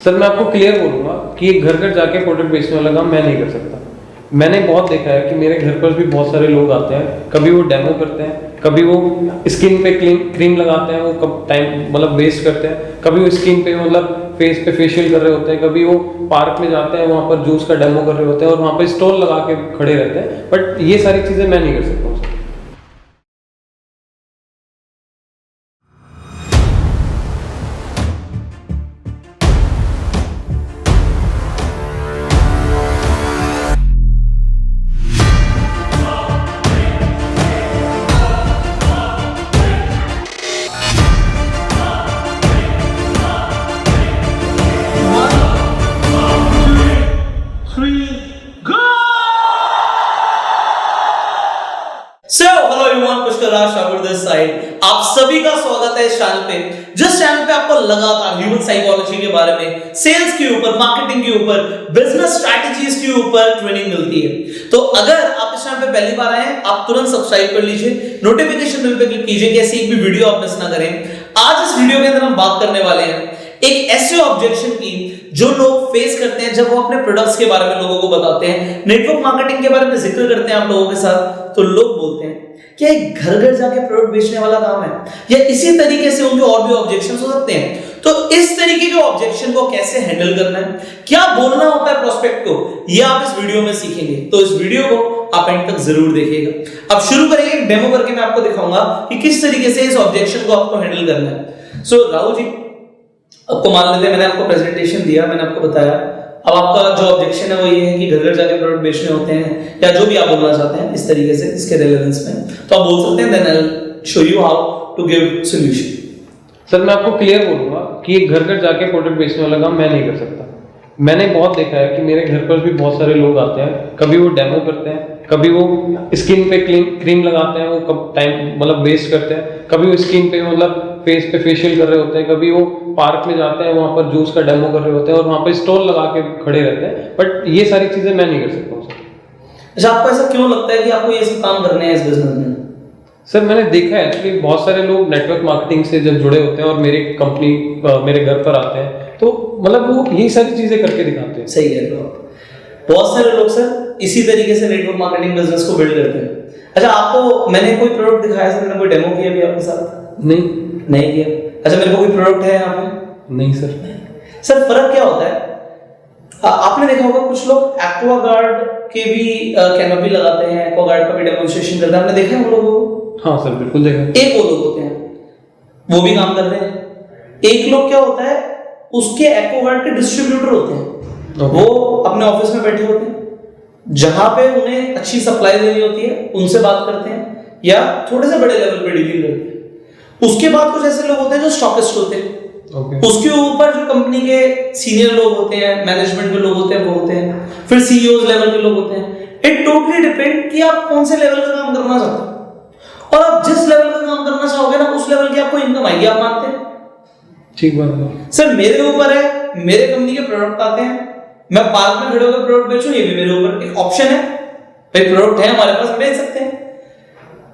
Sir मैं आपको clear बोलूँगा कि एक घर घर जाके प्रोडक्ट बेचने वाला काम मैं नहीं कर सकता। मैंने बहुत देखा है कि मेरे घर पर भी बहुत सारे लोग आते हैं, कभी वो डेमो करते हैं, कभी वो स्किन पे क्रीम लगाते हैं, वो कब टाइम मतलब वेस्ट करते हैं, कभी वो स्किन पे मतलब फेस पे फेशियल कर रहे होते हैं, कभी वो पार्क में जाते हैं, वहाँ पर जूस का डेमो कर रहे होते हैं और वहाँ पर स्टॉल लगा के खड़े रहते हैं। बट ये सारी चीज़ें मैं नहीं कर सकता हूँ सर। आप सभी का स्वागत है इस चैनल पे, जिस चैनल पे आपको लगातार ह्यूमन साइकोलॉजी के बारे में, सेल्स के ऊपर, मार्केटिंग के ऊपर, बिजनेस स्ट्रैटेजीज के ऊपर ट्रेनिंग मिलती है। तो अगर आप इस चैनल पे पहली बार आए हैं, आप तुरंत सब्सक्राइब कर लीजिए, नोटिफिकेशन बेल पे क्लिक कीजिए कि ऐसी एक भी वीडियो आप मिस ना करें। आज इस वीडियो के अंदर हम बात करने वाले हैं एक ऐसे ऑब्जेक्शन की जो लोग फेस करते हैं जब वो अपने प्रोडक्ट्स के बारे में लोगों को बताते हैं, नेटवर्क मार्केटिंग के बारे में जिक्र करते हैं आप लोगों के साथ, तो लोग बोलते हैं क्या एक घर घर जाके प्रोडक्ट बेचने वाला काम है, या इसी तरीके से उनके और भी ऑब्जेक्शंस हो सकते हैं। तो इस तरीके के ऑब्जेक्शन को कैसे हैंडल करना है, क्या बोलना होता है प्रोस्पेक्ट को, ये आप इस वीडियो में सीखेंगे। तो इस वीडियो को आप एंड तक जरूर देखिएगा। अब शुरू करेंगे, डेमो करके मैं आपको दिखाऊंगा कि किस तरीके से इस ऑब्जेक्शन को आपको हैंडल करना है। सो राहुल जी, आपको मान लेते हैं मैंने आपको प्रेजेंटेशन दिया, मैंने आपको बताया, अब आपका जो ऑब्जेक्शन है वो ये है कि घर घर जाके प्रोडक्ट बेचने होते हैं, या जो भी आप बोलना चाहते हैं इस तरीके से, इसके रेलेवेंस में, तो आप बोल सकते हैं। Then I will show you how to give solution. Sir मैं आपको क्लियर बोलूँगा कि एक घर घर जाके प्रोडक्ट बेचने वाला काम मैं नहीं कर सकता। मैंने बहुत देखा है कि मेरे घर पर भी बहुत सारे लोग आते हैं, कभी वो डेमो करते हैं, कभी वो स्किन पे क्रीम लगाते हैं, वो कब टाइम मतलब वेस्ट करते हैं, कभी वो स्किन पे मतलब फेस पे फेशियल कर रहे होते हैं, कभी वो पार्क में जाते हैं, वहाँ पर जूस का डेमो कर रहे होते हैं और वहाँ पर स्टॉल लगा के खड़े रहते हैं। बट ये सारी चीज़ें मैं नहीं कर सकता हूँ सर। अच्छा, आपको ऐसा क्यों लगता है कि आपको ये सब काम करने हैं इस बिजनेस में? सर मैंने देखा है एक्चुअली बहुत सारे लोग नेटवर्क मार्केटिंग से जब जुड़े होते हैं और मेरी कंपनी मेरे घर पर आते हैं, तो मतलब वो यही सारी चीज़ें करके दिखाते हैं। सही है। बहुत सारे लोग सर इसी तरीके से नेटवर्क मार्केटिंग बिजनेस को बिल्ड करते हैं। अच्छा, आपको मैंने कोई प्रोडक्ट दिखाया सर, मैंने कोई डेमो किया भी आपके साथ? नहीं किया। अच्छा, मेरे को कोई प्रोडक्ट है यहाँ पे? नहीं सर। सर फर्क क्या होता है, आपने देखा होगा कुछ लोग एक्वागार्ड के भी कैनोपी लगाते हैं, एक्वागार्ड का भी डेमोन्स्ट्रेशन करते हैं, आपने देखा है उन लोगों को? हाँ सर बिल्कुल देखा। एक वो लोग होते हैं वो भी काम कर रहे हैं, एक लोग क्या होता है उसके एक्वागार्ड के डिस्ट्रीब्यूटर होते हैं। वो अपने ऑफिस में बैठे होते हैं, जहां पे उन्हें अच्छी सप्लाई देनी होती है उनसे बात करते हैं, या थोड़े से बड़े लेवल पे डीलिंग करते हैं। उसके बाद कुछ ऐसे लोग होते हैं जो स्टॉकिस्ट होते हैं। उसके ऊपर जो कंपनी के सीनियर लोग होते हैं, मैनेजमेंट के लोग होते हैं, वो होते हैं, फिर सीईओज लेवल के लोग होते हैं। इट टोटली डिपेंड कि आप कौन से लेवल का काम करना चाहते हो, और आप जिस लेवल का काम करना चाहोगे ना उस लेवल की आपको इनकम आएगी, आप मानते हैं? ठीक बात है सर। मेरे ऊपर है, मेरे कंपनी के प्रोडक्ट आते हैं, मैं पार्क में खड़े होकर प्रोडक्ट बेचूं, ये भी मेरे ऊपर एक ऑप्शन है। भाई प्रोडक्ट है हमारे पास, बेच सकते हैं।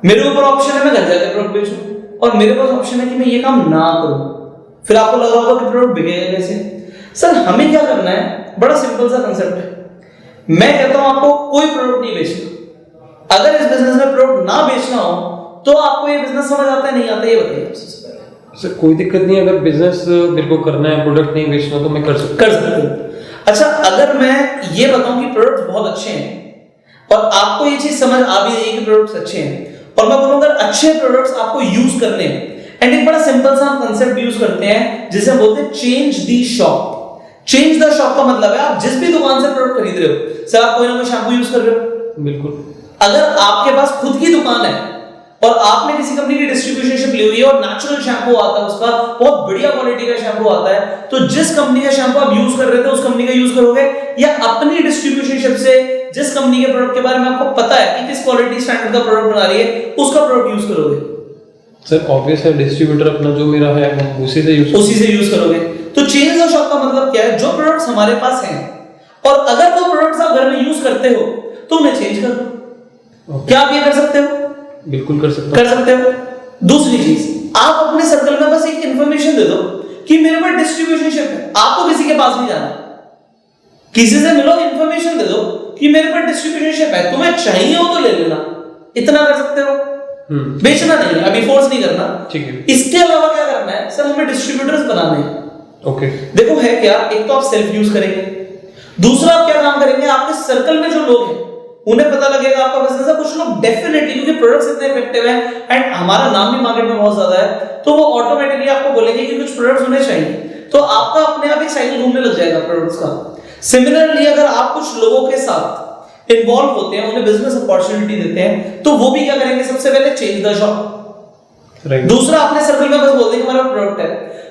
मेरे ऊपर ऑप्शन है मैं घर जाकर प्रोडक्ट बेचूं, और मेरे पास ऑप्शन है कि मैं ये काम ना करूं। फिर आपको लग रहा होगा कि प्रोडक्ट बिकेगा कैसे? सर हमें क्या करना है, बड़ा सिंपल सा कंसेप्ट है। मैं कहता हूं आपको कोई प्रोडक्ट नहीं बेचना। अगर इस बिजनेस में प्रोडक्ट ना बेचना हो तो आपको ये बिजनेस समझ आता है नहीं आता, ये बताइए सबसे पहले। सर कोई दिक्कत नहीं, अगर बिजनेस मेरे को करना है, प्रोडक्ट नहीं बेचना तो मैं कर सकता हूं। अच्छा, अगर मैं ये बताऊं कि प्रोडक्ट्स बहुत अच्छे हैं और आपको ये चीज समझ आ भी रही है कि प्रोडक्ट्स अच्छे हैं, और मैं बोलूंगा अच्छे प्रोडक्ट्स आपको यूज करने हैं, एंड एक बड़ा सिंपल सा कंसेप्ट यूज करते हैं जिसे हम बोलते हैं change the shop. Change the shop का मतलब है आप जिस भी दुकान से प्रोडक्ट खरीद रहे हो, सर आप कोई ना कोई शैम्पू यूज कर रहे हो, बिल्कुल। अगर आपके पास खुद की दुकान है और आपने किसी कंपनी की डिस्ट्रीब्यूशनशिप ली हुई है और नेचुरल शैम्पू आता है, उसका बहुत बढ़िया क्वालिटी का शैम्पू आता है, तो जिस कंपनी का शैम्पू आप यूज कर रहे थे उस कंपनी का यूज करोगे, या अपनी डिस्ट्रीब्यूशनशिप से जिस कंपनी के प्रोडक्ट के बारे में आपको पता है कि किस क्वालिटी स्टैंडर्ड का प्रोडक्ट बना रही है उसका प्रोडक्ट यूज करोगे? सर ऑब्वियस है, डिस्ट्रीब्यूटर अपना जो मेरा है उसी से यूज करोगे। तो चेंज द शॉप का मतलब क्या है, जो प्रोडक्ट्स हमारे पास हैं और अगर वो प्रोडक्ट्स आप घर में यूज करते हो तो उन्हें चेंज कर दो। क्या आप ये कर सकते हो? बिल्कुल कर सकते हो। दूसरी चीज, आप अपने सर्कल में बस एक इंफॉर्मेशन दे दो कि मेरे पास डिस्ट्रीब्यूशनशिप है, आपको किसी के पास नहीं जाना, किसी से मिलो, इंफॉर्मेशन दे दो कि मेरे पास डिस्ट्रीब्यूशनशिप है, तुम्हें चाहिए हो तो ले लेना, इतना कर सकते हो। बेचना नहीं है, अभी फोर्स नहीं करना, ठीक है। इसके अलावा क्या करना है सर, हमें डिस्ट्रीब्यूटर्स बनाने हैं। ओके, देखो है क्या, एक तो आप सेल्फ यूज करेंगे, दूसरा आप क्या काम करेंगे, आपके सर्कल में जो लोग हैं उन्हें पता लगेगा आपका बिजनेस है, कुछ लोग डेफिनेटली, क्योंकि प्रोडक्ट्स इतने इफेक्टिव हैं एंड हमारा नाम भी मार्केट में बहुत ज्यादा है, तो वो ऑटोमेटिकली आपको बोलेंगे कि कुछ प्रोडक्ट्स उन्हें चाहिए, तो आपका अपने आप एक साइकिल घूमने लग जाएगा प्रोडक्ट्स का। सिमिलरली अगर आप कुछ लोगों के साथ इन्वॉल्व होते हैं, उन्हें बिजनेस अपॉर्चुनिटी देते हैं, तो वो भी क्या करेंगे, सबसे पहले चेंज द शॉप, दूसरा अपने सर्कल में बस बोल देंगे हमारा प्रोडक्ट है।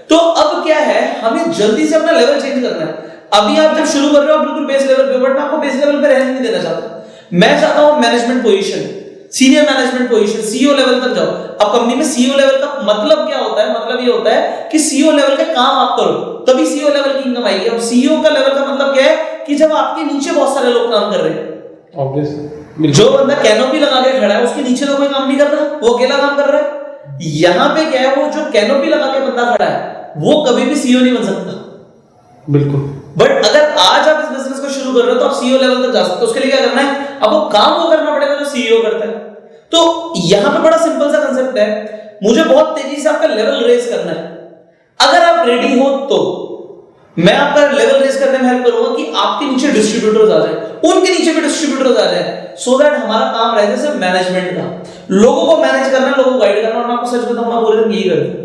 तो अब क्या है, हमें जल्दी से अपना लेवल चेंज करना है। अभी आप जब शुरू कर रहे हो आप बिल्कुल बेस लेवल पे, बट मैं आपको बेस लेवल पे रहने नहीं देना चाहता, मैं चाहता हूं management position, senior management position, CEO level तक जाओ। अब कंपनी में सीईओ लेवल का मतलब क्या होता है, मतलब ये होता है कि सीईओ लेवल के काम आप करो, तभी सीईओ लेवल की इनकम आएगी। अब सीईओ का लेवल का मतलब क्या है कि जब आपके नीचे बहुत सारे लोग काम कर रहे हैं, ऑब्वियसली जो बंदा कैनोपी लगा के खड़ा है उसके नीचे तो कोई काम नहीं कर रहा, वो अकेला काम कर रहा है। यहां पे क्या है, वो जो कैनोपी लगा के बंदा खड़ा है वो कभी भी सीईओ नहीं बन सकता, बिल्कुल। बट अगर आज आप इस बिजनेस को शुरू कर रहे हो तो आप सीईओ लेवल तक जा सकते हो। उसके लिए क्या करना है, आपको काम वो करना पड़ेगा जो सीईओ करता है। तो यहां पे बड़ा सिंपल सा कंसेप्ट है, मुझे बहुत तेजी से आपका लेवल रेज करना है। अगर आप रेडी हो तो मैं आपका लेवल रेज करने में हेल्प करूंगा कि आपके नीचे डिस्ट्रीब्यूटर्स आ जाए, उनके नीचे भी डिस्ट्रीब्यूटर्स आ जाए, सो दैट हमारा काम रहे जैसे मैनेजमेंट का, लोगों को मैनेज करना, लोगों को गाइड करना। और मैं आपको सच बताऊं, मैं पूरे दिन यही करता हूं।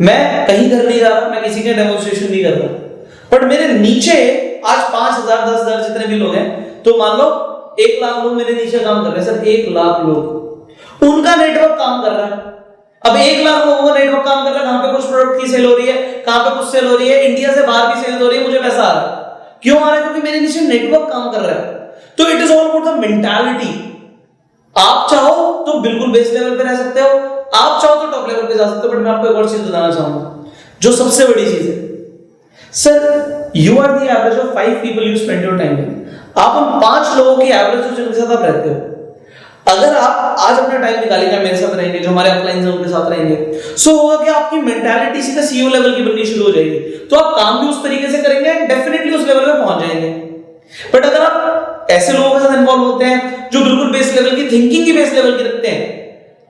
मैं कहीं घर नहीं जा रहा, मैं किसी के डेमोन्स्ट्रेशन नहीं कर रहा, बट मेरे नीचे आज 5,000 10,000 जितने भी लोग हैं, तो मान लो 1 लाख लोग मेरे नीचे काम कर रहे हैं सर, 1 लाख लोग, उनका नेटवर्क काम कर रहा है। अब 1 लाख लोगों का नेटवर्क काम कर रहा है, कहां पे कुछ प्रोडक्ट की सेल हो रही है, कहां पे कुछ सेल हो रही है, इंडिया से बाहर भी सेल हो रही है, मुझे पैसा आ रहा है। क्यों आ रहा है, क्योंकि मेरे नीचे नेटवर्क काम कर रहा है। तो it is all about the mentality. आप चाहो तो बिल्कुल बेस लेवल पे रह सकते हो, आप चाहो तो टॉप लेवल पे जा सकते हो। बट मैं आपको एक और चीज बताना चाहूंगा, जो सबसे बड़ी चीज है sir, you are the average of 5 people you spend your time with. आप उन 5 लोगों की एवरेज हो जिनके साथ आप रहते हो। अगर आप आज अपना टाइम निकालेंगे, मेरे साथ रहेंगे, जो हमारे अपलाइंस हैं उनके साथ रहेंगे, सो होगा कि आपकी मेंटालिटी सीधा सीईओ लेवल की बननी शुरू हो जाएगी। तो आप काम भी उस तरीके से करेंगे एंड डेफिनेटली उस लेवल पे पहुंच जाएंगे। बट अगर आप ऐसे लोगों के साथ इन्वॉल्व होते हैं जो बिल्कुल बेस लेवल की थिंकिंग की बेस लेवल की रखते हैं,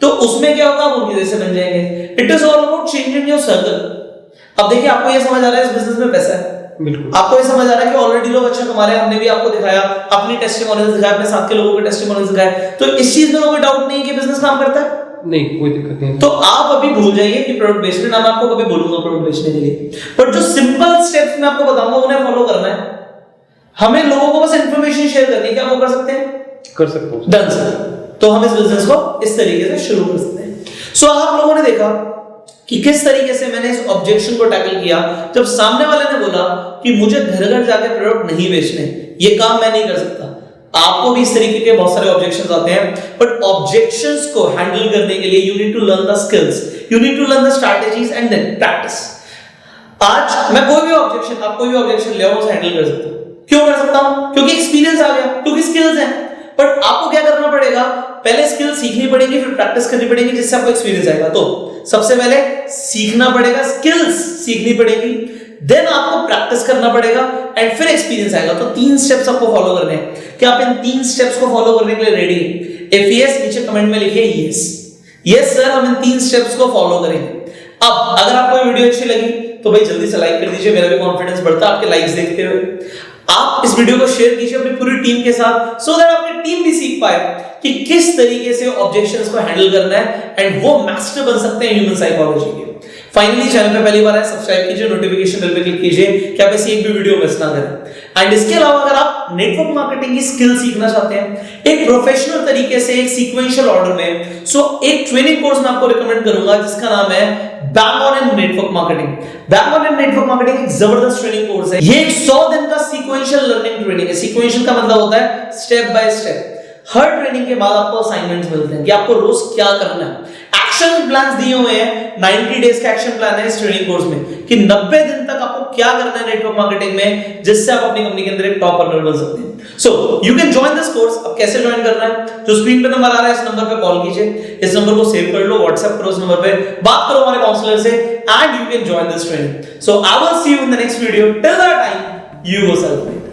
तो उसमें क्या होगा, आप उनकी जैसे बन जाएंगे। It is all about changing your circle. अब देखिए, आपको ये समझ आ रहा है इस बिजनेस में पैसा है, बिल्कुल। आपको ये समझ आ रहा है कि ऑलरेडी लोग अच्छा कमा रहे हैं, हमने भी आपको दिखाया, अपनी टेस्टिमोनियल्स दिखाया, अपने साथ के लोगों के टेस्टिमोनियल्स दिखाए, तो इस चीज में कोई डाउट नहीं है कि बिजनेस काम करता है, नहीं कोई दिक्कत नहीं। तो आप अभी भूल जाइए कि प्रोडक्ट बेचने, ना मैं आपको कभी बोलूंगा प्रोडक्ट बेचने के लिए, बट जो सिंपल स्टेप्स मैं आपको बताऊंगा उन्हें फॉलो करना है। हमें लोगों को बस इंफॉर्मेशन शेयर करनी है, क्या वो कर सकते हैं, कर सकते हो, डन सर। तो हम इस बिजनेस को इस तरीके से शुरू कर सकते हैं। सो आप लोगों ने देखा कि किस तरीके से मैंने इस ऑब्जेक्शन को टैकल किया जब सामने वाले ने बोला कि मुझे घर घर जाके प्रोडक्ट नहीं बेचने, ये काम मैं नहीं कर सकता। आपको भी इस तरीके के बहुत सारे ऑब्जेक्शंस आते हैं, बट ऑब्जेक्शंस को हैंडल करने के लिए you need to learn the skills, you need to learn the strategies and then practice. आज मैं कोई भी ऑब्जेक्शन, आप कोई भी ऑब्जेक्शन ले आओ, उसे हैंडल कर सकता हूं। क्यों कर सकता हूं, क्योंकि एक्सपीरियंस आ गया, क्योंकि स्किल्स हैं। बट आपको क्या करना पड़ेगा, पहले स्किल सीखनी पड़ेगी, फिर प्रैक्टिस करनी पड़ेगी, जिससे आपको एक्सपीरियंस आएगा। तो सबसे पहले सीखना पड़ेगा, स्किल्स सीखनी पड़ेगी, देन आपको प्रैक्टिस करना पड़ेगा एंड फिर एक्सपीरियंस आएगा। तो 3 स्टेप्स आपको फॉलो करने हैं। क्या आप इन 3 स्टेप्स को फॉलो करने के लिए रेडी हैं? इफ यस, नीचे कमेंट में लिखिए यस, यस सर, हम इन 3 स्टेप्स को फॉलो करेंगे। अब अगर आपको ये वीडियो अच्छी लगी तो भाई जल्दी से लाइक कर दीजिए, मेरा भी कॉन्फिडेंस बढ़ता है आपके लाइक्स देखते हुए। आप इस वीडियो को शेयर कीजिए अपनी पूरी टीम के साथ, सो दैट अपनी टीम भी सीख पाए कि किस तरीके से ऑब्जेक्शंस को हैंडल करना है एंड वो मास्टर बन सकते हैं ह्यूमन साइकोलॉजी के। फाइनली चैनल पे पहली बार आए, सब्सक्राइब कीजिए, नोटिफिकेशन बेल पे क्लिक कीजिए कि आप ऐसी एक भी वीडियो मिस ना करें। एंड इसके अलावा अगर आप नेटवर्क मार्केटिंग की स्किल सीखना चाहते हैं एक प्रोफेशनल तरीके से, एक सीक्वेंशियल ऑर्डर में, सो एक ट्रेनिंग कोर्स मैं आपको रिकमेंड करूंगा जिसका नाम है bang on in network marketing. Bang on in network marketing एक जबरदस्त ट्रेनिंग कोर्स है। ये 100 दिन का सीक्वेंशियल लर्निंग ट्रेनिंग है। सीक्वेंशियल का मतलब होता है step by step. Her training के बाद आपको असाइनमेंट्स मिलते हैं कि आपको रोज क्या करना है। एक्शन प्लान्स दिए हुए हैं, 90 डेज का एक्शन प्लान है इस ट्रेनिंग कोर्स में कि 90 दिन तक आपको क्या करना है नेटवर्क मार्केटिंग में जिससे आप अपनी कंपनी के अंदर एक टॉप अर्नर बन सकते हैं। So you can join this course. अब कैसे ज्वाइन करना है, जो स्क्रीन पे नंबर आ रहा है इस नंबर पे कॉल कीजिए, इस नंबर को सेव कर लो, व्हाट्सएप करो इस नंबर पे, बात करो हमारे काउंसलर से and you can join this training. So I will see you in the next video. Till that time you go self.